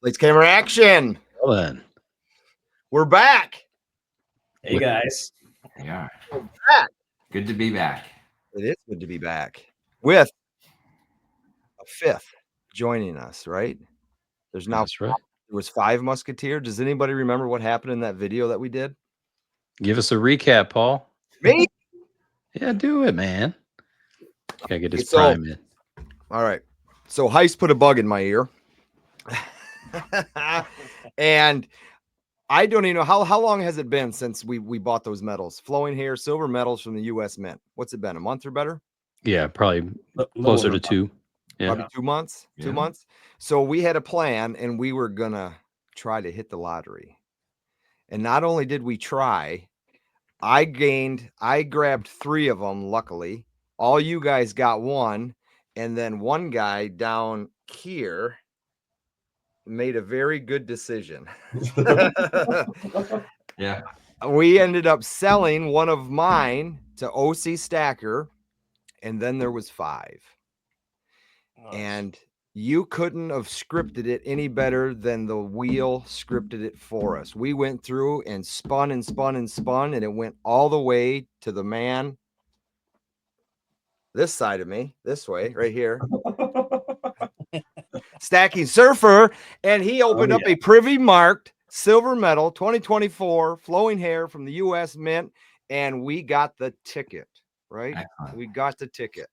Lights, camera, action. Well then. We're back. Hey guys. We are. We're back. Good to be back. It is good to be back with a fifth joining us, right? There's now That's right. There was 5 Musketeers. Does anybody remember what happened in that video that we did? Give us a recap, Paul. Me? Yeah, do it, man. Gotta get his So- prime in. All right. So Heist put a bug in my ear. And I don't even know how long has it been since we bought those medals? Flowing hair, silver medals from the US Mint. What's it been? A month or better? Yeah, probably closer to 2. Yeah. Probably 2 months. Yeah. 2 months. So we had a plan and we were gonna try to hit the lottery. And not only did we try, I grabbed 3 of them, luckily. All you guys got 1, and then one guy down here made a very good decision. Yeah. We ended up selling one of mine to OCStacker, and then there was 5. And you couldn't have scripted it any better than the wheel scripted it for us. We went through and spun and spun and spun, and it went all the way to the man this side of me, this way, right here. Stacking Surfer, and he opened up a Privy marked silver medal 2024 flowing hair from the US Mint, and we got the ticket, right? Excellent. We got the ticket.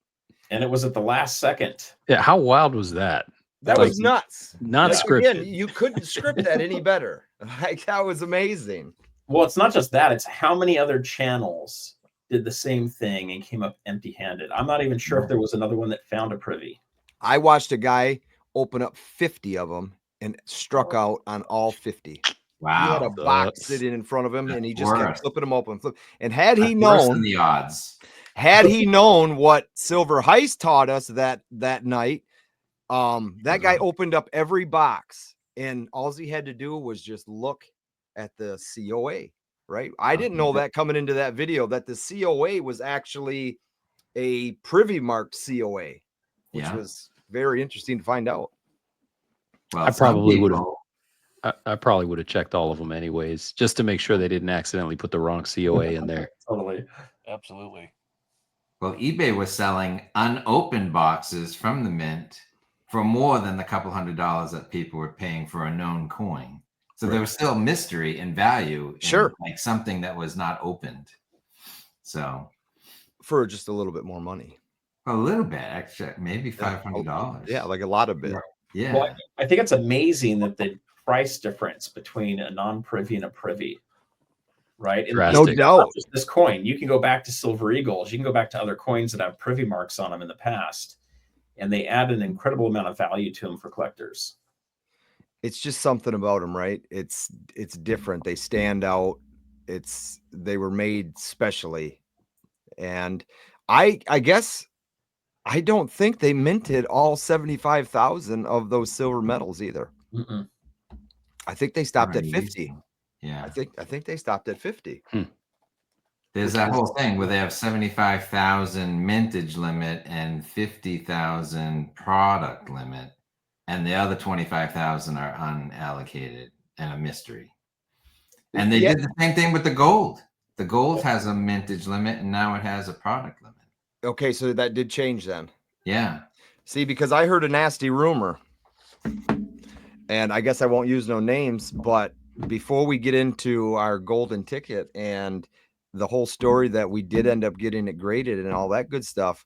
And it was at the last second. Yeah, how wild was that? That Like, was nuts. Not Like, scripted. again, you couldn't script that any better. Like, that was amazing. Well, it's not just that, it's how many other channels did the same thing and came up empty-handed. I'm not even sure if there was another one that found a Privy. I watched a guy open up 50 of them and struck out on all 50. He had Wow. a box Sucks. sitting in front of him, and he That's just kept worse. flipping them open. And had he That's worse than known, the odds. had he known what Silver Heist taught us that night, that guy opened up every box, and all he had to do was just look at the COA. Right? I didn't know that coming into that video that the COA was actually a Privy marked COA, which Yeah. was very interesting to find out. Well, I some probably would've- people- I probably would have checked all of them anyways, just to make sure they didn't accidentally put the wrong COA in there. Totally. Absolutely. Well, eBay was selling unopened boxes from the mint for more than the couple $100s that people were paying for a known coin. So there was still mystery and value in Sure. like something that was not opened. So For just a little bit more money. a little bit extra, maybe $500. Yeah, like a lot of bit. Yeah. Well, I think it's amazing that the price difference between a non-Privy and a Privy, right? And Drastic. No it's doubt. not just this coin. You can go back to Silver Eagles. You can go back to other coins that have Privy marks on them in the past, and they add an incredible amount of value to them for collectors. It's just something about them, right? It's different. They stand out. They were made specially. And I guess I don't think they minted all 75,000 of those silver medals either. Mm-mm. I think they stopped at Already 50. used them. Yeah. I think they stopped at 50. There's that whole thing where they have 75,000 mintage limit and 50,000 product limit, and the other 25,000 are unallocated and a mystery. And they Yeah. did the same thing with the gold. The gold has a mintage limit, and now it has a product limit. Okay, so that did change then. Yeah. See, because I heard a nasty rumor, and I guess I won't use no names, but before we get into our golden ticket and the whole story that we did end up getting it graded and all that good stuff,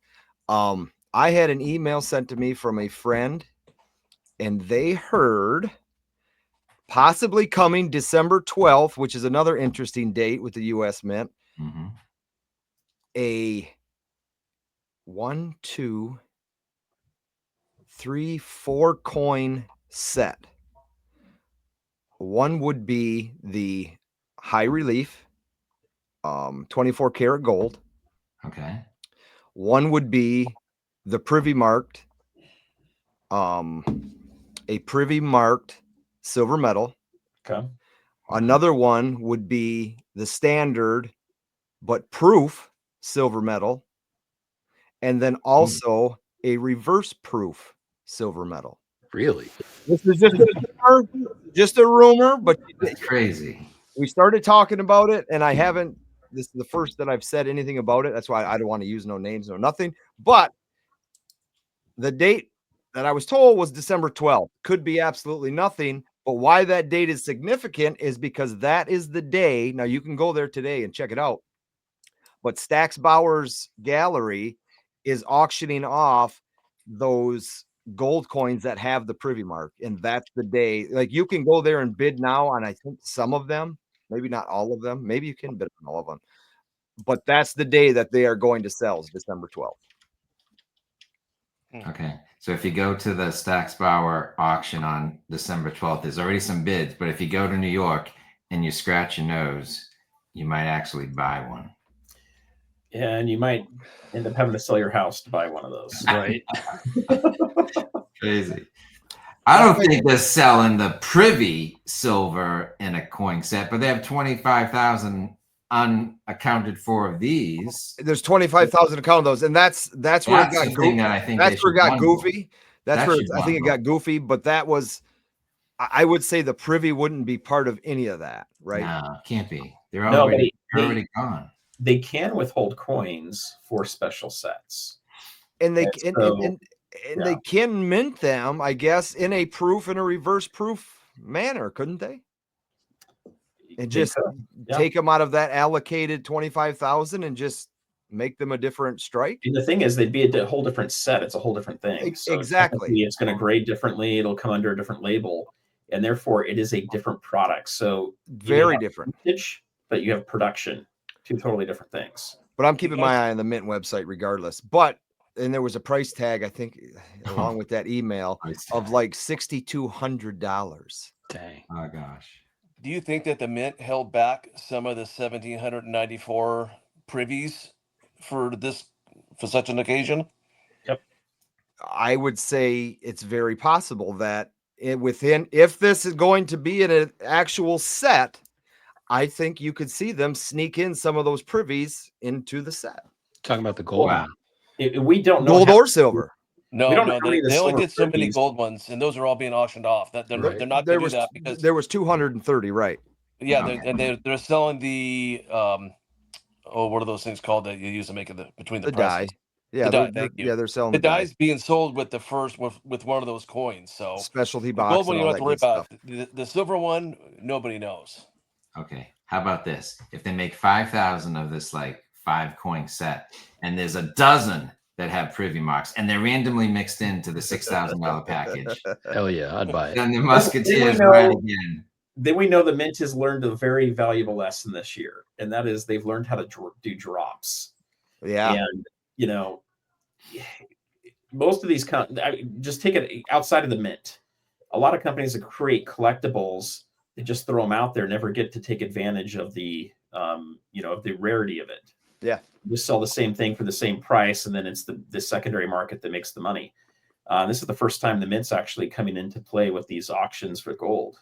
I had an email sent to me from a friend, and they heard possibly coming December 12th, which is another interesting date with the US Mint, hmm a 1, 2, 3, 4 coin set. One would be the high relief 24 karat gold. Okay. One would be the Privy marked a Privy marked silver medal. Okay. Another one would be the standard but proof silver medal, and then also a reverse proof silver medal. Really? This is just just a rumor, but That's crazy. we started talking about it, and I haven't. This is the first that I've said anything about it. That's why I don't want to use no names or nothing. But the date that I was told was December 12th. Could be absolutely nothing. But why that date is significant is because that is the day. Now you can go there today and check it out. But Stax Bauer's gallery is auctioning off those gold coins that have the Privy mark, and that's the day. Like you can go there and bid now on, I think, some of them, maybe not all of them. Maybe you can bid on all of them, but that's the day that they are going to sell, is December 12th. Okay, so if you go to the Stax Bauer auction on December 12th, there's already some bids, but if you go to New York and you scratch your nose, you might actually buy one. And you might end up having to sell your house to buy one of those. Right. Crazy. I don't think they're selling the Privy silver in a coin set, but they have 25,000 unaccounted for of these. There's 25,000 to count those, and that's where That's it got the goofy. thing that I think That's they where it should got bundle. goofy. That's That where should I think it bundle. got goofy. But that was, I would say, the Privy wouldn't be part of any of that, right? No, can't be. They're No, already, but they're already gone. They can withhold coins for special sets. And they And and so, they can mint them, I guess, in a proof and a reverse proof manner, couldn't they? And They just could, yeah. take them out of that allocated 25,000 and just make them a different strike. And the thing is, they'd be a whole different set. It's a whole different thing. So Exactly. technically, it's going to grade differently. It'll come under a different label, and therefore, it is a different product. So Very different. Vintage, but you have production. Two totally different things. But I'm keeping my eye on the mint website regardless. But and there was a price tag, I think, along with that email of like $6,200. Dang. Oh gosh. Do you think that the mint held back some of the 1,794 privies for such an occasion? I would say it's very possible that if this is going to be in an actual set, I think you could see them sneak in some of those privies into the set. Talking about the gold. Wow. We don't know Gold or silver. No, We don't know no, how many of the they only silver did so many privies. gold ones, and those are all being auctioned off. That they're Right. not There going to do was that because there was 230, right? yeah, Okay. they're selling the what are those things called that you use to make it between the The die. presses? Yeah, die, they're, thank you. yeah, they're selling The the die. die's being sold with the first with one of those coins. So Specialty the box. gold one and you all don't have that to worry good about. stuff. The silver one, nobody knows. Okay. How about this? If they make 5,000 of this like 5-coin set, and there's a dozen that have Privy marks, and they're randomly mixed into the $6,000 package, Hell yeah, I'd buy it. then the Musketeers know- ride again. Then we know the Mint has learned a very valuable lesson this year, and that is they've learned how to do drops. Yeah. And most of these just take it outside of the Mint. A lot of companies that create collectibles, they just throw them out there, never get to take advantage of the of the rarity of it. Yeah. Just sell the same thing for the same price, and then it's the secondary market that makes the money. This is the first time the Mint's actually coming into play with these auctions for gold.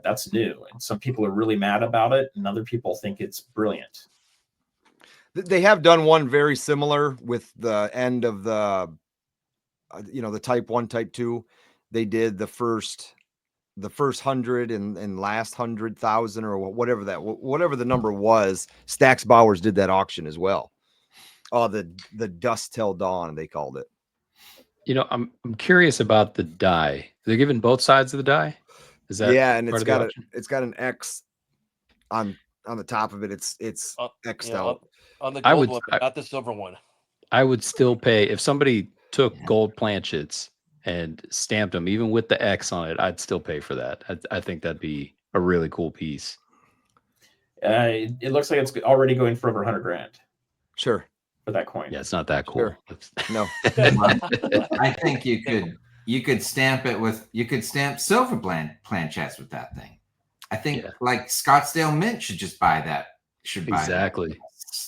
That's new, and some people are really mad about it, and other people think it's brilliant. They have done one very similar with the end of the the type 1, type 2. They did the first 100 and last 100,000 or whatever the number was. Stax Bowers did that auction as well. Oh, the Dust Till Dawn, they called it. I'm curious about the die. They're giving both sides of the die. Is that and part it's got an X on the top of it. It's X'd out. On the I gold would- one, but not the silver one. I would still pay if somebody took gold planchets and stamped them, even with the X on it. I'd still pay for that. I think that'd be a really cool piece. It looks like it's already going for over $100,000 Sure. for that coin. Yeah, it's not that cool. Sure. No. I think you could stamp it with, you could stamp silver planchettes with that thing. I think like Scottsdale Mint should just buy that. Should buy Exactly. that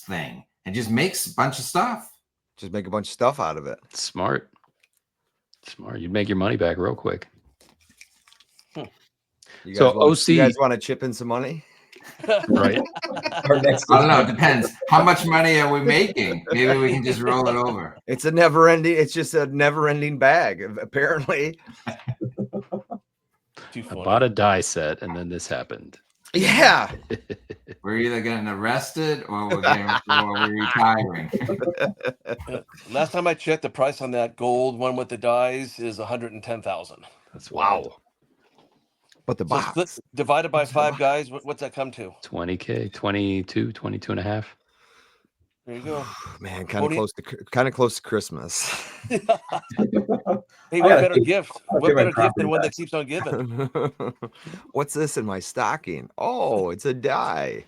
thing and just makes a bunch of stuff. Just make a bunch of stuff out of it. Smart. You'd make your money back real quick. You guys So want, you OC guys want to chip in some money? right? Our next I don't know. It depends. How much money are we making? Maybe we can just roll it over. It's just a never ending bag, apparently. Too I funny. bought a die set, and then this happened. Yeah. We're either getting arrested or we're retiring. Last time I checked, the price on that gold one with the dies is 110,000. That's Wow. wild. But the So box. split divided by 5 guys, what's that come to? 20K, 22 and a half. There you go. Man, kind of close to Christmas. Hey, I what gotta better pay- gift? I'll What pay my better gift property than one that tax. keeps on giving? What's this in my stocking? Oh, it's a die.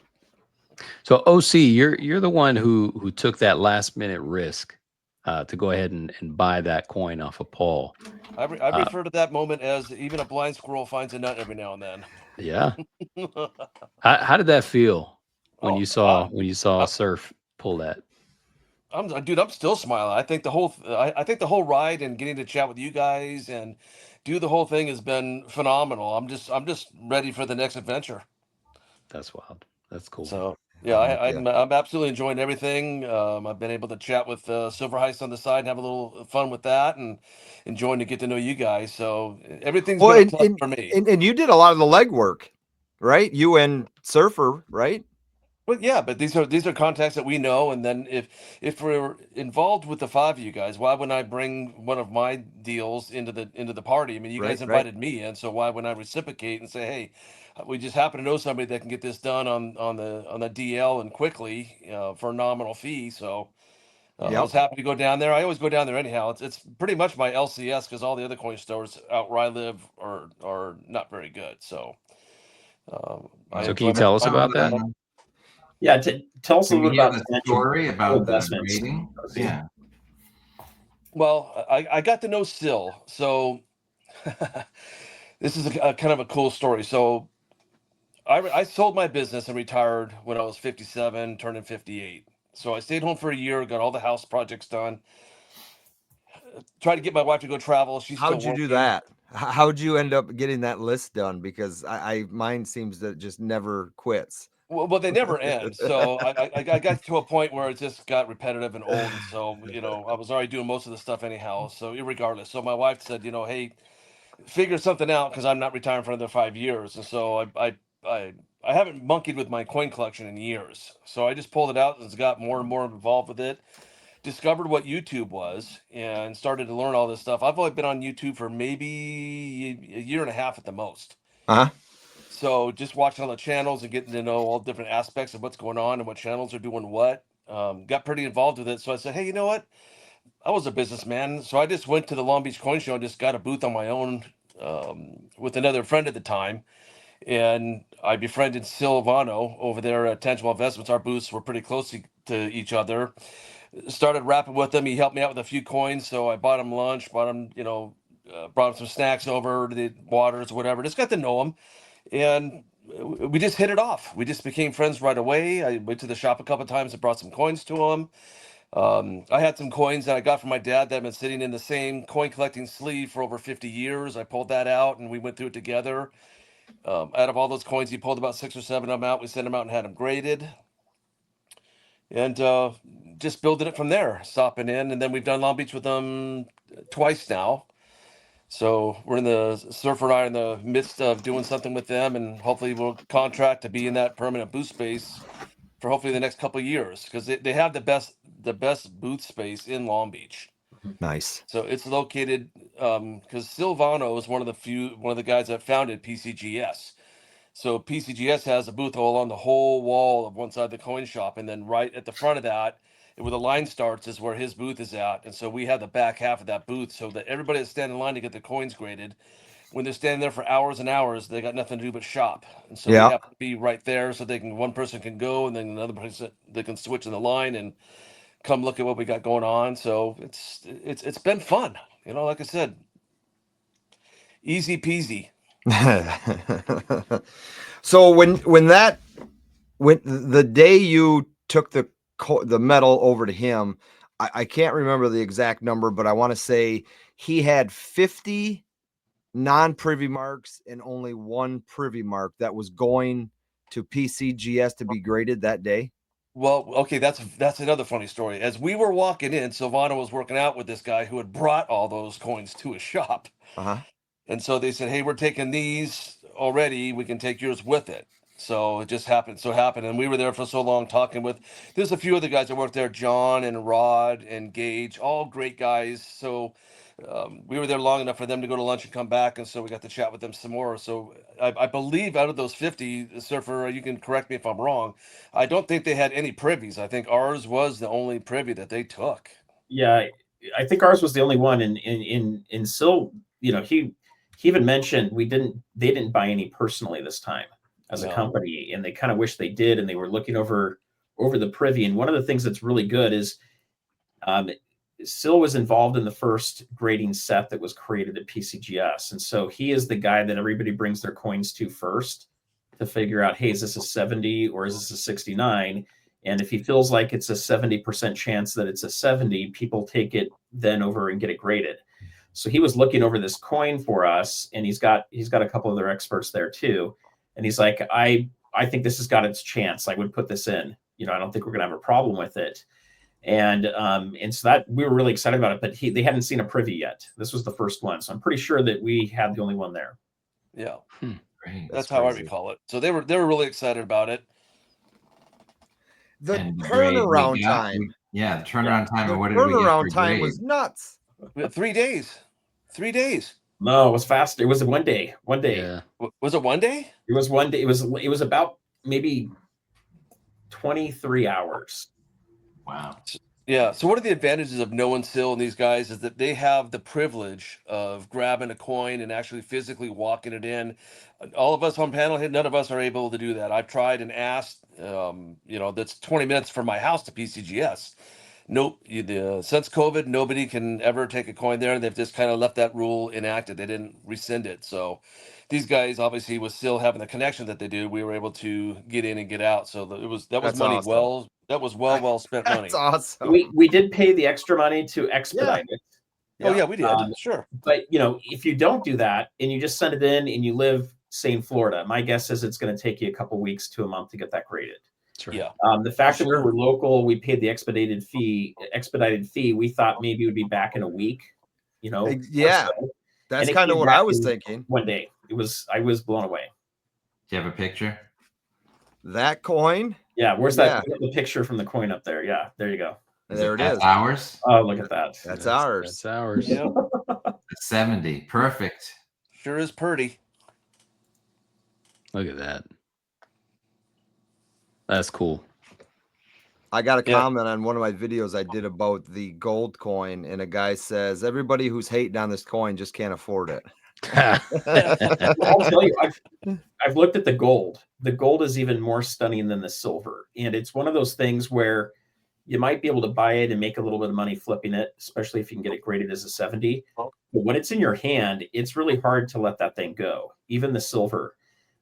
So OC, you're the one who took that last minute risk to go ahead and buy that coin off of Paul. I refer to that moment as even a blind squirrel finds a nut every now and then. Yeah. How did that feel when Oh, you saw Surf pull that? I'm still smiling. I think the whole ride and getting to chat with you guys and do the whole thing has been phenomenal. I'm just ready for the next adventure. That's wild. That's cool. So yeah, I'm absolutely enjoying everything. I've been able to chat with Silver Heist on the side and have a little fun with that, and enjoying to get to know you guys. So everything's been a plus for me. And you did a lot of the legwork, right? You and Surfer, right? Well, yeah, but these are contacts that we know, and then if we're involved with the 5 of you guys, why wouldn't I bring one of my deals into the party? I mean, you guys invited me in, so why wouldn't I reciprocate and say, hey, we just happen to know somebody that can get this done on the DL and quickly for a nominal fee. So I was happy to go down there. I always go down there anyhow. It's pretty much my LCS because all the other coin stores out where I live are not very good. So so can you tell us about that? Yeah, tell us a Can you little bit give about a story about the investments. rating? Yeah. Well, I got to know Sil, so this is a kind of a cool story. So I sold my business and retired when I was 57, turning 58. So I stayed home for a year, got all the house projects done. Tried to get my wife to go travel. She's How'd still you do working. that? How'd you end up getting that list done? Because mine seems to just never quits. Well, they never end. So I got to a point where it just got repetitive and old. And so, I was already doing most of the stuff anyhow. So irregardless. So my wife said, hey, figure something out because I'm not retiring for another 5 years. And so I haven't monkeyed with my coin collection in years. So I just pulled it out and got more and more involved with it. Discovered what YouTube was and started to learn all this stuff. I've only been on YouTube for maybe a year and a half at the most. Uh-huh. So just watching all the channels and getting to know all different aspects of what's going on and what channels are doing what, got pretty involved with it. So I said, hey, you know what? I was a businessman. So I just went to the Long Beach Coin Show and just got a booth on my own with another friend at the time. And I befriended Silvano over there at Tangible Investments. Our booths were pretty close to each other. Started rapping with him. He helped me out with a few coins. So I bought him lunch, brought him some snacks over, the waters, whatever. Just got to know him. And we just hit it off. We just became friends right away. I went to the shop a couple of times and brought some coins to him. I had some coins that I got from my dad that have been sitting in the same coin collecting sleeve for over 50 years. I pulled that out and we went through it together. Out of all those coins, he pulled about 6 or 7 of them out. We sent them out and had them graded. And just building it from there, stopping in. And then we've done Long Beach with them twice now. So we're in the Surfer and I are in the midst of doing something with them, and hopefully we'll contract to be in that permanent booth space for hopefully the next couple of years because they have the best booth space in Long Beach. Nice. So it's located because Silvano is one of the guys that founded PCGS. So PCGS has a booth along the whole wall of one side of the coin shop, and then right at the front of that, where the line starts, is where his booth is at. And so we have the back half of that booth so that everybody that's standing in line to get the coins graded, when they're standing there for hours and hours, they got nothing to do but shop. And so we have to be right there so one person can go and then another person, they can switch in the line and come look at what we got going on. So it's been fun. Like I said, easy peasy. So when the day you took the medal over to him, I can't remember the exact number, but I want to say he had 50 non-privy marks and only 1 privy mark that was going to PCGS to be graded that day. Well, okay, that's another funny story. As we were walking in, Silvano was working out with this guy who had brought all those coins to his shop. Uh-huh. And so they said, hey, we're taking these already. We can take yours with it. So it just happened. And we were there for so long talking with, there's a few other guys that worked there, John and Rod and Gage, all great guys. So we were there long enough for them to go to lunch and come back. And so we got to chat with them some more. So I believe out of those 50, Surfer, you can correct me if I'm wrong, I don't think they had any privies. I think ours was the only privy that they took. Yeah, I think ours was the only one. In Sil, he even mentioned they didn't buy any personally this time as a company, and they kind of wish they did, and they were looking over the privy. And one of the things that's really good is Sil was involved in the first grading set that was created at PCGS, and so he is the guy that everybody brings their coins to first to figure out, hey, is this a 70 or is this a 69? And if he feels like it's a 70% chance that it's a 70, people take it then over and get it graded. So he was looking over this coin for us, and he's got a couple of other experts there too. And he's like, I think this has got its chance. I would put this in. I don't think we're gonna have a problem with it. And so that we were really excited about it, but they hadn't seen a privy yet. This was the first one. So I'm pretty sure that we had the only one there. Yeah. Great. That's how I recall it. So they were really excited about it. The And turnaround time. the turnaround time. The And what did we get for turnaround time grade? was nuts. We had 3 days. 3 days. No, it was fast. It was 1 day. 1 day. Yeah. Was it 1 day? It was 1 day. It was about maybe 23 hours. Wow. Yeah. So one of the advantages of knowing Sil and these guys is that they have the privilege of grabbing a coin and actually physically walking it in. All of us on panel, none of us are able to do that. I've tried and asked. That's 20 minutes from my house to PCGS. Nope. Since COVID, nobody can ever take a coin there, and they've just kind of left that rule enacted. They didn't rescind it. So these guys, obviously, with still having the connection that they do, we were able to get in and get out. So that was That's money awesome. well spent money. That's awesome. We did pay the extra money to expedite it. Oh yeah, we did. Sure. But if you don't do that and you just send it in and you live, say, in Florida, my guess is it's going to take you a couple weeks to a month to get that graded. Sure. Yeah. The fact that we were local, we paid the expedited fee. We thought maybe it would be back in a week. Yeah. or so. That's And it kind of came what back I was in thinking. 1 day. I was blown away. Do you have a picture? That coin, Yeah, where's that? The picture from the coin up there. Yeah, there you go. there it That's is. ours. Oh, look at that. That's ours. That's ours. Yeah. 70. Perfect. Sure is purty. Look at that. That's cool. I got a Yeah. comment on one of my videos I did about the gold coin, and a guy says, everybody who's hating on this coin just can't afford it. I'll tell you, I've looked at the gold. The gold is even more stunning than the silver. And it's one of those things where you might be able to buy it and make a little bit of money flipping it, especially if you can get it graded as a 70. But when it's in your hand, it's really hard to let that thing go, even the silver.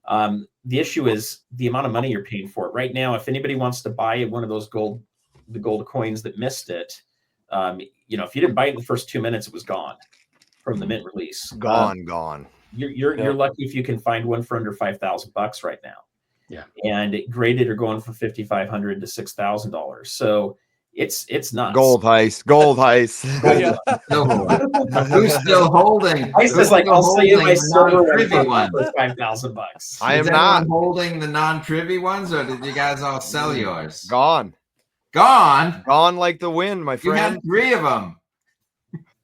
The issue is the amount of money you're paying for it. Right now, if anybody wants to buy one of those the gold coins that missed it, if you didn't buy it in the first 2 minutes, it was gone from the mint release. Gone. You're lucky if you can find one for under $5,000 right now. Yeah. And graded are going from $5,500 to $6,000. So it's nuts. Gold heist. Yeah. Who's still holding? I was like, I'll sell you my silver non-privy one one. for $5,000. I am Is not everyone holding the non-privy ones, or did you guys all sell yours? gone. Gone? Gone like the wind, my You had friend. 3 of them.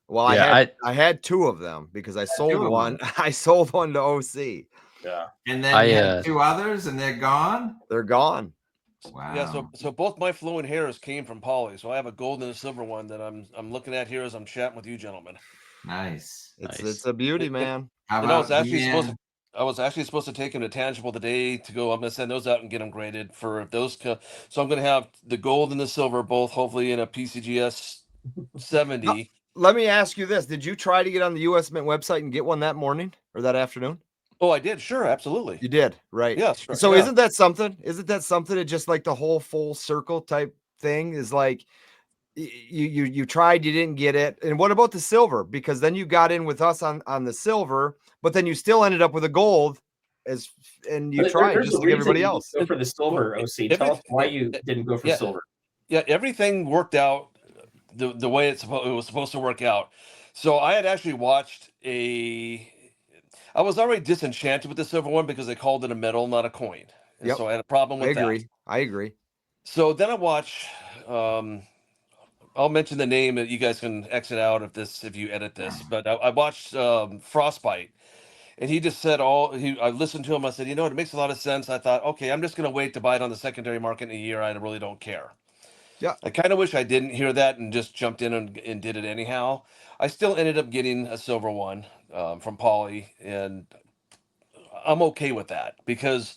Well, Yeah, I had 2 of them because I sold 2 of one. them. I sold one to OC. Yeah. And then I, you had 2 others, and they're gone? They're gone. Wow. Yeah, so both my flowing hairs came from Polly. So I have a gold and a silver one that I'm looking at here as I'm chatting with you gentlemen. Nice. It's a beauty, man. How And I was about actually Ian? supposed to take him to Tangible today to go. I'm going to send those out and get them graded for those. So I'm going to have the gold and the silver both hopefully in a PCGS 70. Let me ask you this. Did you try to get on the US Mint website and get one that morning or that afternoon? Oh, I did. Sure. Absolutely. You did, right? Yeah. Sure. So yeah. isn't that something? It just like the whole full circle type thing is like you tried, you didn't get it. And what about the silver? Because then you got in with us on the silver, but then you still ended up with a gold and you tried There's just a like everybody reason you else. Go for the silver, OC. Tell us why you didn't go for Yeah. silver. Yeah, everything worked out the way it was supposed to work out. So I had actually watched I was already disenchanted with the silver one because they called it a medal, not a coin. And Yep. so I had a problem I with agree. that. I agree. So then I watch. I'll mention the name that you guys can exit out if you edit this. But I watched Frostbite, and he just said I listened to him. I said, you know, it makes a lot of sense. I thought, okay, I'm just going to wait to buy it on the secondary market in a year. I really don't care. Yeah. I kind of wish I didn't hear that and just jumped in and did it anyhow. I still ended up getting a silver one from Polly, and I'm okay with that because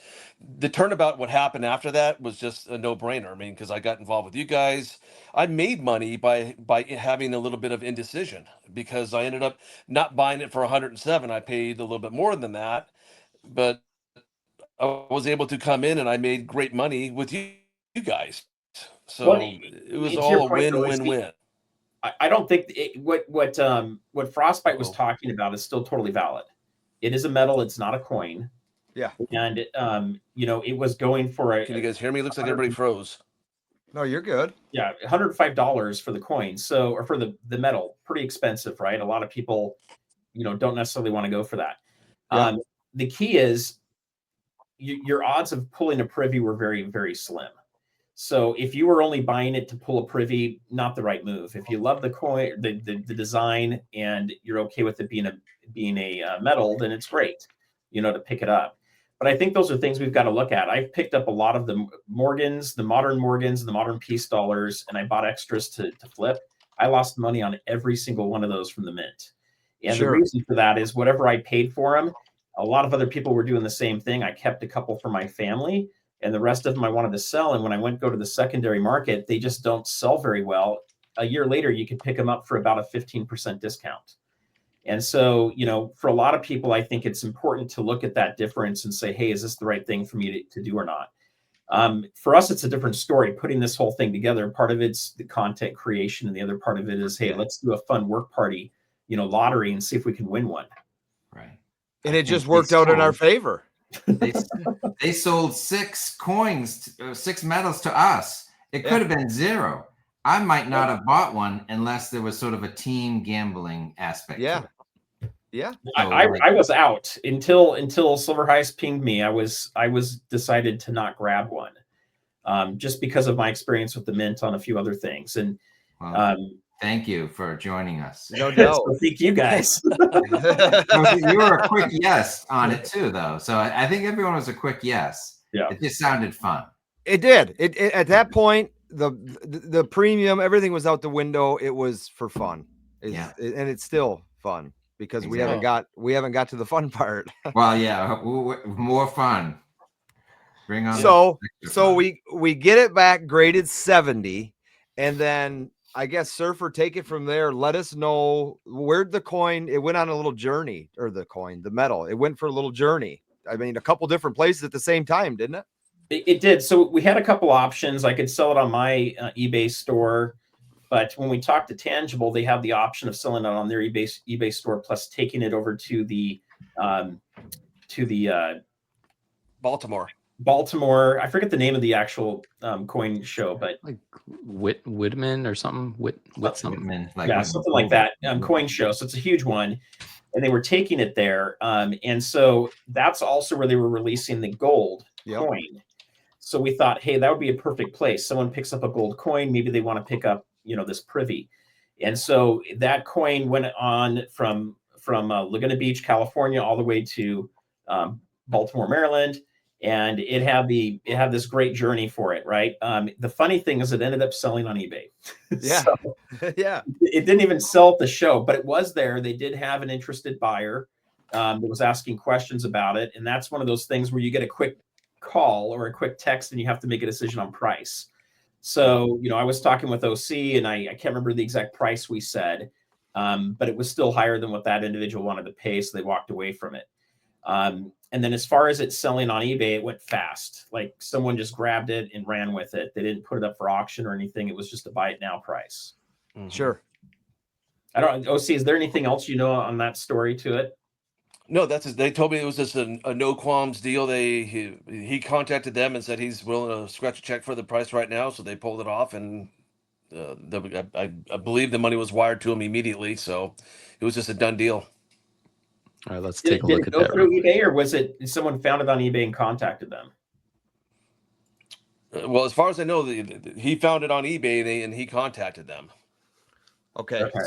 the turnabout, what happened after that was just a no-brainer. I mean, because I got involved with you guys, I made money by having a little bit of indecision because I ended up not buying it for 107. I paid a little bit more than that, but I was able to come in and I made great money with you guys. So Well, it was to your all a point, though, win-win-win. I don't think what Frostbite was Uh-oh. talking about is still totally valid. It is a metal; it's not a coin. Yeah. And it was going for Can you guys hear me? Looks like everybody froze. No, you're good. $105 for the coin, or for the metal. Pretty expensive, right? A lot of people, don't necessarily want to go for that. Yeah. The key is your odds of pulling a Privy were very, very slim. So if you were only buying it to pull a Privy, not the right move. If you love the coin, the design, and you're okay with it being a metal, then it's great, to pick it up. But I think those are things we've got to look at. I've picked up a lot of the Morgans, the modern Morgans, the modern peace dollars, and I bought extras to flip. I lost money on every single one of those from the mint. And Sure. the reason for that is whatever I paid for them, a lot of other people were doing the same thing. I kept a couple for my family, and the rest of them I wanted to sell. And when I go to the secondary market, they just don't sell very well. A year later, you could pick them up for about a 15% discount. And so, for a lot of people, I think it's important to look at that difference and say, hey, is this the right thing for me to do or not? For us, it's a different story, putting this whole thing together. Part of it's the content creation, and the other part of it is, hey, let's do a fun work party, lottery, and see if we can win one. Right. And it just worked out in our favor. They sold 6 coins, 6 medals to us. It could have been 0. I might not have bought one unless there was sort of a team gambling aspect. Yeah. To it. Yeah. So, I was out until Silver Heist pinged me. I was decided to not grab one, just because of my experience with the mint on a few other things. And thank you for joining us. No doubt. So thank you guys. You were a quick yes on it too, though. So I think everyone was a quick yes. Yeah. It just sounded fun. It did. It at that point, the premium, everything was out the window. It was for fun. And it's still fun because we haven't got to the fun part. Well, yeah, more fun. Bring on. So we get it back graded 70, and then I guess Surfer, take it from there. Let us know where'd the coin. It went on a little journey, or the metal. It went for a little journey. I mean, a couple different places at the same time, didn't it? It did. So we had a couple options. I could sell it on my eBay store, but when we talked to Tangible, they have the option of selling it on their eBay store, plus taking it over to the Baltimore. I forget the name of the actual coin show, but like Whitman or something. Whitman, something like that. Coin show. So it's a huge one, and they were taking it there. And so that's also where they were releasing the gold coin. So we thought, hey, that would be a perfect place. Someone picks up a gold coin, maybe they want to pick up, this Privy. And so that coin went on from Laguna Beach, California, all the way to Baltimore, Maryland. And it had this great journey for it, right? The funny thing is it ended up selling on eBay. Yeah. So it didn't even sell at the show, but it was there. They did have an interested buyer that was asking questions about it. And that's one of those things where you get a quick call or a quick text and you have to make a decision on price. So, I was talking with OC, and I can't remember the exact price we said, but it was still higher than what that individual wanted to pay. So they walked away from it. And then as far as it selling on eBay, it went fast. Like someone just grabbed it and ran with it. They didn't put it up for auction or anything. It was just a buy it now price. Mm-hmm. Sure. I don't, OC, is there anything else on that story to it? No, they told me it was just a no qualms deal. He contacted them and said he's willing to scratch a check for the price right now. So they pulled it off, and I believe the money was wired to him immediately. So it was just a done deal. All right, let's Did take a it look at go that. through eBay, or was it someone found it on eBay and contacted them? Well, as far as I know, he found it on eBay and he contacted them. Okay. Okay.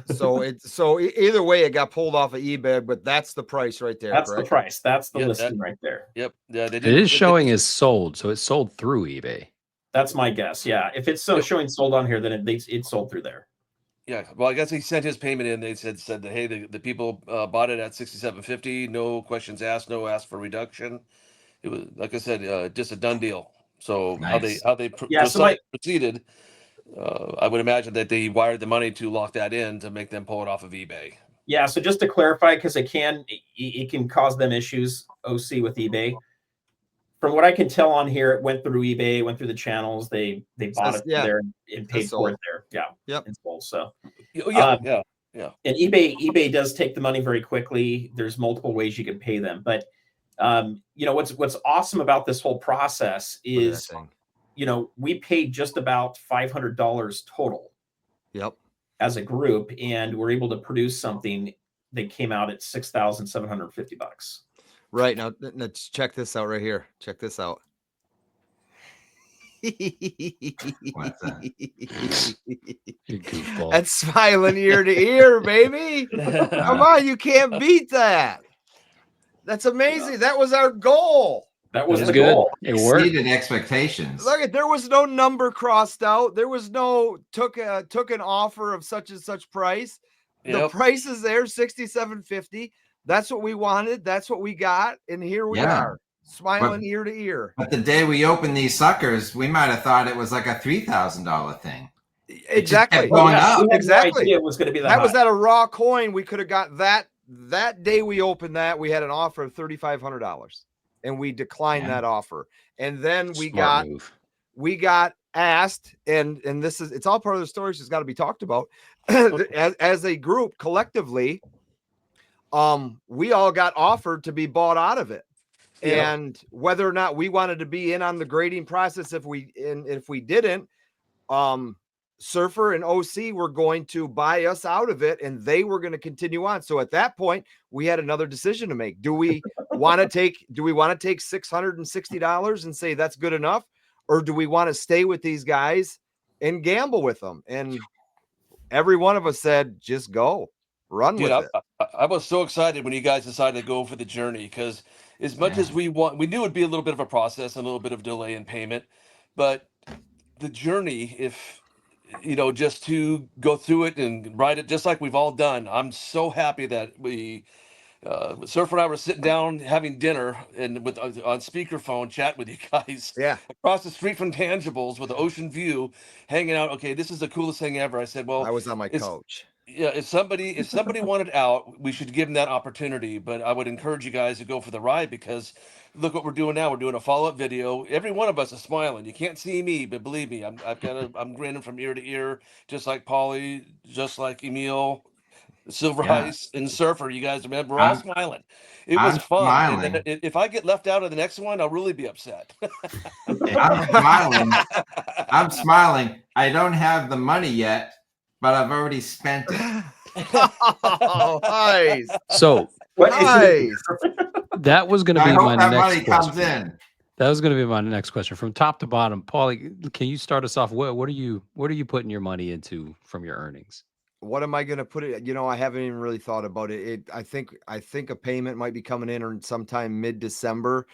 So either way, it got pulled off of eBay, but that's the price right there. That's correct? the price. That's the Yeah, listing right there. Yep. Yeah, they It didn't. is showing as sold, so it's sold through eBay. That's my guess. Yeah. If it's showing sold on here, then it's sold through there. Yeah. Well, I guess he sent his payment in. They said that, hey, the people bought it at $6,750. No questions asked. No ask for reduction. It was, like I said, just a done deal. So Nice. how they proceeded, I would imagine that they wired the money to lock that in to make them pull it off of eBay. Yeah. So just to clarify, because it can cause them issues, OC, with eBay. From what I can tell on here, it went through eBay, went through the channels. They bought it there and paid for it there. Yeah. Yep. And sold. So Yeah. And eBay does take the money very quickly. There's multiple ways you can pay them, but what's awesome about this whole process is, we paid just about $500 total. Yep. As a group, and we're able to produce something that came out at $6,750. Right. Now, let's check this out right here. Check this out. What's that? That's smiling ear to ear, baby. Come on, you can't beat that. That's amazing. That was our goal. That was the good. goal. It worked. Exceeded expectations. Look at, there was no number crossed out. There was no took an offer of such and such price. The price is there, $6,750. That's what we wanted. That's what we got, and here we are, smiling ear to ear. But the day we opened these suckers, we might have thought it was like a $3,000 thing. Exactly. Going up. Exactly. It was going to be that was at a raw coin. We could have got that day we opened that. We had an offer of $3,500, and we declined that offer. And then we got asked, and it's all part of the story. So it's got to be talked about as a group collectively. We all got offered to be bought out of it. Yeah. And whether or not we wanted to be in on the grading process, if we didn't, Surfer and OC were going to buy us out of it, and they were going to continue on. So at that point, we had another decision to make. Do we want to take $660 and say that's good enough, or do we want to stay with these guys and gamble with them? And every one of us said, just go. Run with it. I was so excited when you guys decided to go for the journey, because as much as we knew it'd be a little bit of a process and a little bit of delay in payment, but the journey, if just to go through it and write it just like we've all done, I'm so happy that we Surfer and I were sitting down having dinner and on speakerphone chat with you guys. Yeah. Across the street from Tangibles with the ocean view, hanging out. Okay, this is the coolest thing ever. I said, well, I was on my couch. Yeah, if somebody wanted out, we should give them that opportunity. But I would encourage you guys to go for the ride, because look what we're doing now. We're doing a follow-up video. Every one of us is smiling. You can't see me, but believe me, I'm grinning from ear to ear, just like Paulie, just like Emil, Silver Heist, and Surfer. You guys remember, we're all smiling. It was fun. And then if I get left out of the next one, I'll really be upset. I'm smiling. I'm smiling. I don't have the money yet, but I've already spent it. Oh, nice. So that was going to be my next question. That was going to be my next question. From top to bottom, Paulie, can you start us off? What are you putting your money into from your earnings? What am I going to put it? I haven't even really thought about it. I think a payment might be coming in or sometime mid-December.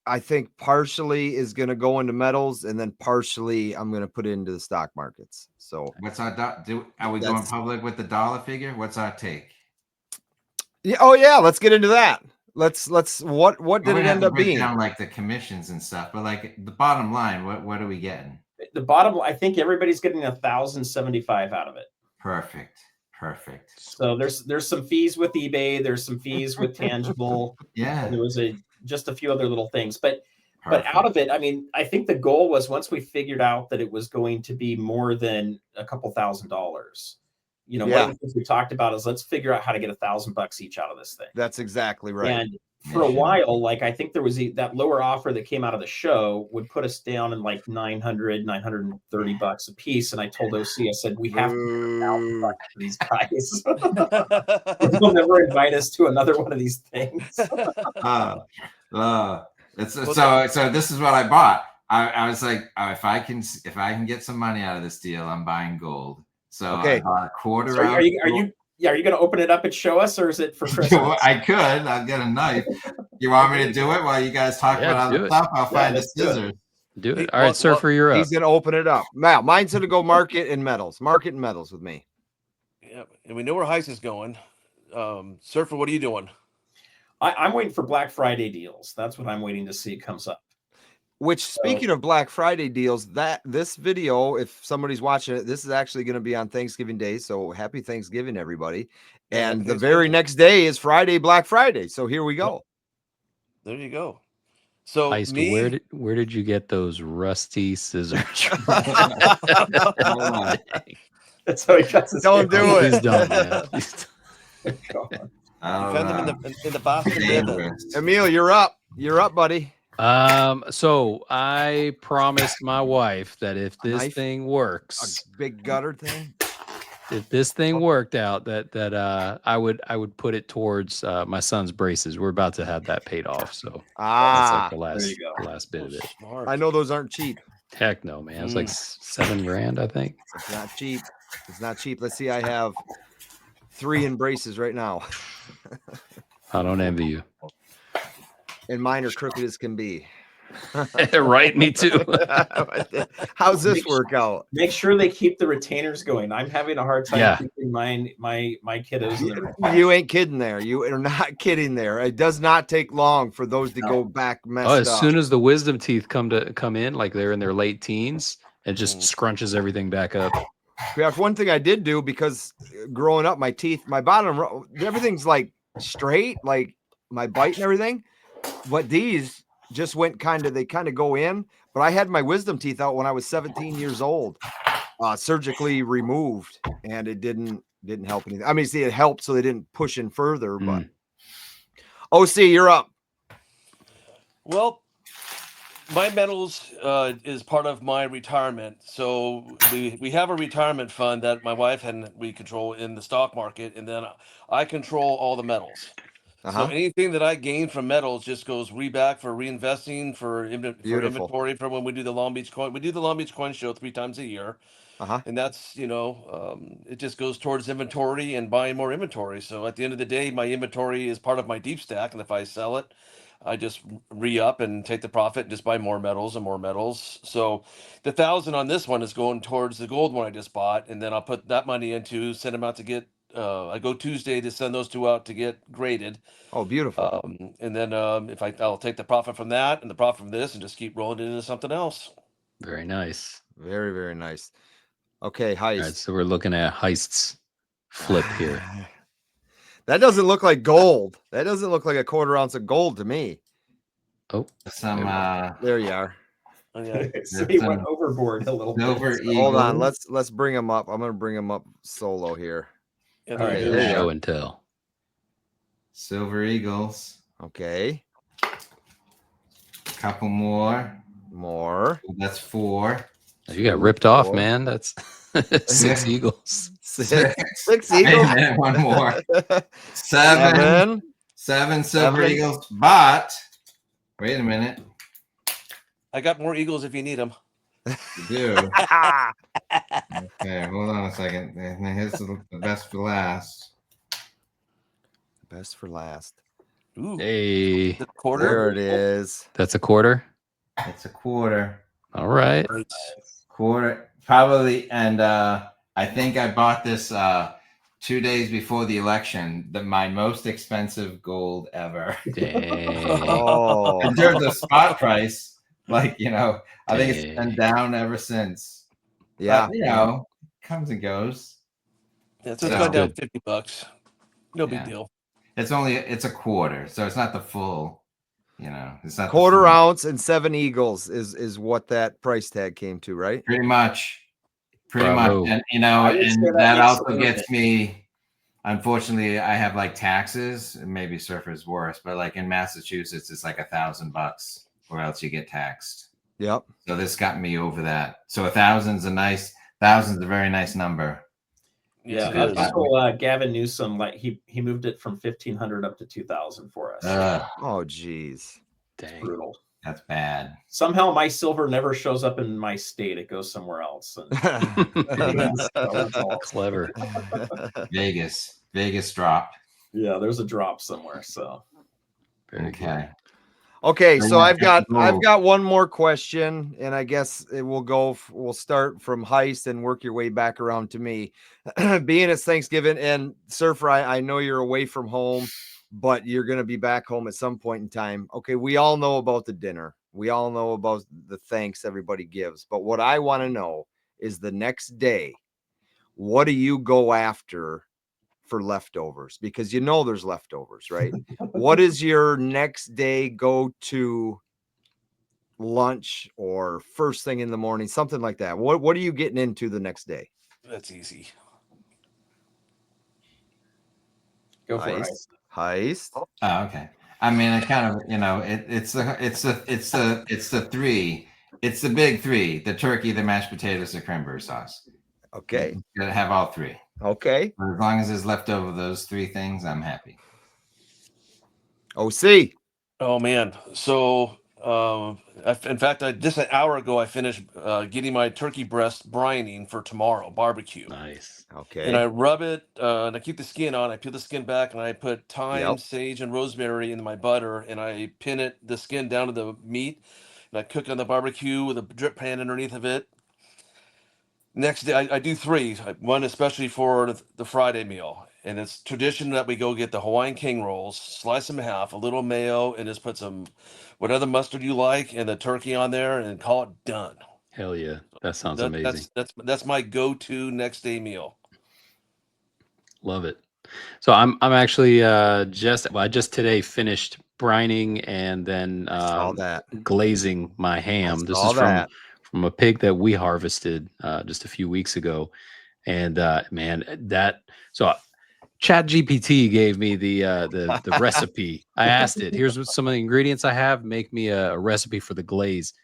I think partially is going to go into metals, and then partially I'm going to put it into the stock markets. So what's our are we going public with the dollar figure? What's our take? Yeah. Oh yeah. Let's get into that. Let's what did it end up being? Down like the commissions and stuff, but like the bottom line, what are we getting? The bottom, I think everybody's getting $1,075 out of it. Perfect. So there's some fees with eBay. There's some fees with Tangible. Yeah. There was just a few other little things, but out of it, I mean, I think the goal was, once we figured out that it was going to be more than a couple $1,000, one of the things we talked about is, let's figure out how to get $1,000 each out of this thing. That's exactly right. And for a while, like I think there was that lower offer that came out of the show would put us down in like $930 a piece. And I told OC, I said, we have to $1,000 for these guys. They'll never invite us to another one of these things. So this is what I bought. I was like, if I can get some money out of this deal, I'm buying gold. So I bought a quarter. So are you going to open it up and show us, or is it for Christmas? I could. I'll get a knife. You want me to do it while you guys talk about other stuff? I'll find the scissors. Do it. All right, Surfer, you're up. He's going to open it up. Now, mine's going to go market and metals. Market and metals with me. Yeah, and we know where Heist is going. Surfer, what are you doing? I'm waiting for Black Friday deals. That's what I'm waiting to see comes up. Which, speaking of Black Friday deals, this video, if somebody's watching it, this is actually going to be on Thanksgiving Day. So happy Thanksgiving, everybody. And the very next day is Black Friday. So here we go. There you go. So Heist, where did you get those rusty scissors? That's how he cuts his Don't do it. He's done, man. You found them in the Boston river. Emil, you're up. You're up, buddy. So I promised my wife that if this thing works, a big gutter thing. If this thing worked out, that I would put it towards my son's braces. We're about to have that paid off, so that's like the last bit of it. Smart. I know those aren't cheap. Heck no, man! It's like $7,000, I think. It's not cheap. It's not cheap. Let's see. I have 3 in braces right now. I don't envy you. And mine are crooked as can be. Right, me too. How's this work out? Make sure they keep the retainers going. I'm having a hard time keeping my kiddos in the retainers. You ain't kidding there. You are not kidding there. It does not take long for those to go back messed up. As soon as the wisdom teeth come in, like they're in their late teens, it just scrunches everything back up. Yeah, one thing I did do, because growing up, my teeth, my bottom, everything's like straight, like my bite and everything. But these just went they kind of go in. But I had my wisdom teeth out when I was 17 years old, surgically removed, and it didn't help anything. I mean, see, it helped so they didn't push in further. But OC, you're up. Well, my metals is part of my retirement. So we have a retirement fund that my wife and we control in the stock market, and then I control all the metals. So anything that I gain from metals just goes back for reinvesting, for inventory, for when we do the Long Beach coin. We do the Long Beach coin show 3 times a year. And that's, it just goes towards inventory and buying more inventory. So at the end of the day, my inventory is part of my deep stack. And if I sell it, I just re-up and take the profit and just buy more metals and more metals. So the 1,000 on this one is going towards the gold one I just bought. And then I'll put that money send them out to get, I go Tuesday to send those 2 out to get graded. Oh, beautiful. And then I'll take the profit from that and the profit from this and just keep rolling it into something else. Very nice. Very, very nice. Okay, Heist. All right, so we're looking at Heist's flip here. That doesn't look like gold. That doesn't look like a 1/4 ounce of gold to me. Oh, there you are. So he went overboard a little bit. Hold on, let's bring him up. I'm gonna bring him up solo here. Yeah, all right, show and tell. Silver Eagles. Okay. Couple more. That's 4. You got ripped off, man. That's 6 eagles. 6 eagles. And one more. 7 silver eagles. But wait a minute. I got more eagles if you need them. You do. Okay, hold on a second. Here's the best for last. Best for last. Ooh. Hey. The 1/4. There it is. That's a 1/4. It's a 1/4. All right. 1/4 probably, and I think I bought this 2 days before the election. My most expensive gold ever. Dang. In terms of spot price, I think it's been down ever since. Yeah, but, comes and goes. Yeah, so it's gone down $50. No big deal. It's a 1/4, so it's not the full. It's not 1/4 ounce and 7 eagles is what that price tag came to, right? Pretty much. Bravo. And and that also gets me Unfortunately, I have like taxes. Maybe Surfer's worse, but like in Massachusetts, it's like $1,000, or else you get taxed. Yep. So this got me over that. So $1,000's a very nice number. Yeah, It is. up until Gavin Newsom, like he moved it from 1,500 up to 2,000 for us. Oh, geez. It's Dang. brutal. That's bad. Somehow my silver never shows up in my state; it goes somewhere else. And that's all. Clever. Vegas dropped. Yeah, there's a drop somewhere. So Very Okay. Okay, So so yeah, I've got one more question, and I guess we'll start from Heist and work your way back around to me. Being it's Thanksgiving, and Surfer, I know you're away from home, but you're going to be back home at some point in time. Okay, we all know about the dinner. We all know about the thanks everybody gives. But what I want to know is the next day, what do you go after for leftovers? Because you know there's leftovers, right? What is your next day go-to lunch or first thing in the morning, something like that? What are you getting into the next day? That's easy. go for it. Heist. Heist. Oh, okay. I mean, it kind of, it's the three. It's the big three: the turkey, the mashed potatoes, the cranberry sauce. Okay. You gotta have all three. Okay. But as long as there's left over those three things, I'm happy. OC. Oh man. So in fact, just an hour ago, I finished getting my turkey breast brining for tomorrow barbecue. Nice. Okay. And I rub it, and I keep the skin on. I peel the skin back, and I put thyme, Yep. sage, and rosemary in my butter, and I pin the skin down to the meat, and I cook it on the barbecue with a drip pan underneath of it. Next day, I do three. One especially for the Friday meal, and it's tradition that we go get the Hawaiian king rolls, slice them in half, a little mayo, and just put some whatever mustard you like, and the turkey on there, and call it done. Hell yeah. That sounds amazing. That's my go-to next day meal. Love it. So I'm actually I just today finished brining and then Saw that. glazing my ham. This saw is that. from a pig that we harvested just a few weeks ago, and Chat GPT gave me the recipe. I asked it, here's what some of the ingredients I have, make me a recipe for the glaze.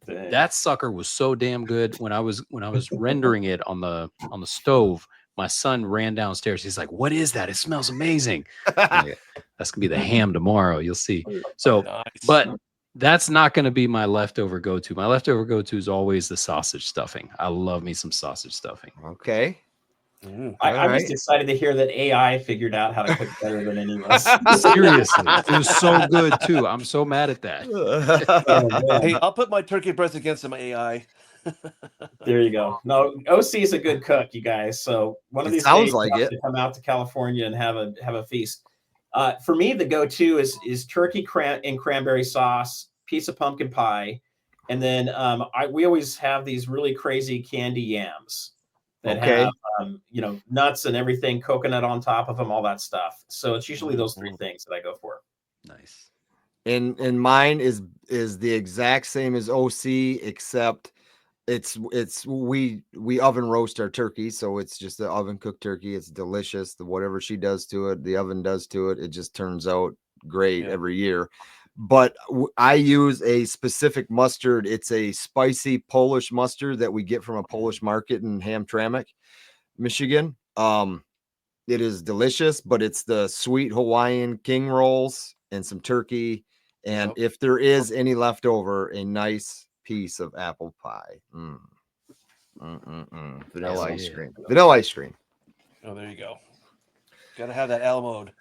Dang. That sucker was so damn good. When I was rendering it on the stove, my son ran downstairs. He's like, "What is that? It smells amazing." I'm like, that's gonna be the ham tomorrow. You'll see. So, Nice. but that's not going to be my leftover go-to. My leftover go-to is always the sausage stuffing. I love me some sausage stuffing. Okay. Mm. I'm All just right. excited to hear that AI figured out how to cook better than any of us. Seriously, it was so good too. I'm so mad at that. Oh, man. Hey, I'll put my turkey breast against some AI. There you go. No, OC is a good cook, you guys. So one of It these sounds days, like you'll have it. to come out to California and have a feast. For me, the go-to is turkey in cranberry sauce, piece of pumpkin pie, and then we always have these really crazy candy yams that Okay. have nuts and everything, coconut on top of them, all that stuff. So it's usually those three things that I go for. Nice. And mine is the exact same as OC, except we oven roast our turkey, so it's just the oven cooked turkey. It's delicious. Whatever she does to it, the oven does to it, it just turns out great every year. But I use a specific mustard. It's a spicy Polish mustard that we get from a Polish market in Hamtramck, Michigan. It is delicious, but it's the sweet Hawaiian king rolls and some turkey. And if there is any leftover, a nice piece of apple pie. Vanilla ice cream. Vanilla ice cream. Oh, there you go. Got to have that Al mode.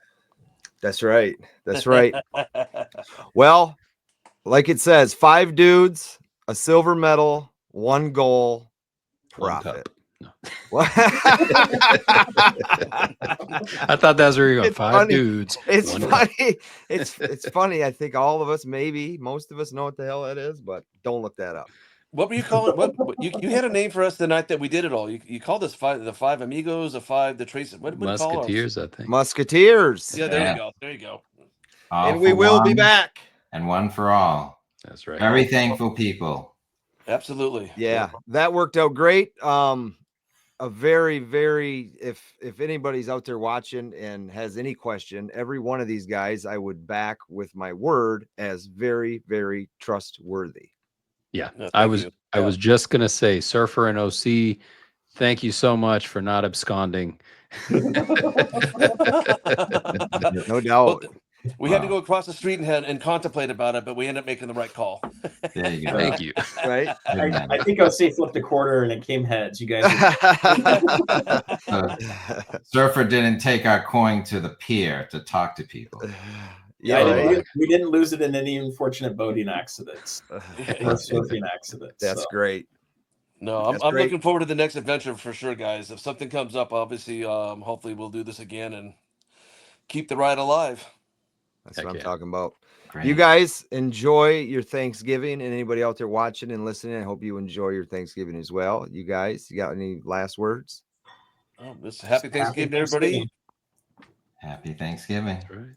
That's right. That's right. Well, like it says, 5 dudes, a silver medal, 1 goal, profit. No. I thought that's where you're going. It's 5 funny. dudes. It's 1 cup. funny. It's funny. I think all of us, maybe most of us, know what the hell that is, but don't look that up. What were you calling? What you had a name for us the night that we did it all? You called us the five amigos, the Tracy. What did you call us? Musketeers, I think. Musketeers. Yeah, there you go. There you go. All And we for will be one back. And one for all. That's right. Very thankful people. Absolutely. Yeah, that worked out great. a very, very, if anybody's out there watching and has any question, every one of these guys I would back with my word as very, very trustworthy. Yeah, Yeah, I thank was you. I was just gonna say, Surfer and OC, thank you so much for not absconding. No doubt. We had to Wow. go across the street and contemplate about it, but we ended up making the right call. There you go. Thank you. Right? Good man. I think OC flipped a quarter and it came heads. You guys are Surfer didn't take our coin to the pier to talk to people. Yeah, I right. didn't- we didn't lose it in any unfortunate boating accidents or surfing accidents. That's so. great. No, That's I'm great. looking forward to the next adventure for sure, guys. If something comes up, obviously, hopefully we'll do this again and keep the ride alive. That's Heck what I'm yeah. talking about. Great. You guys enjoy your Thanksgiving, and anybody out there watching and listening, I hope you enjoy your Thanksgiving as well. You guys, you got any last words? Happy Thanksgiving, everybody. Happy Thanksgiving. That's right.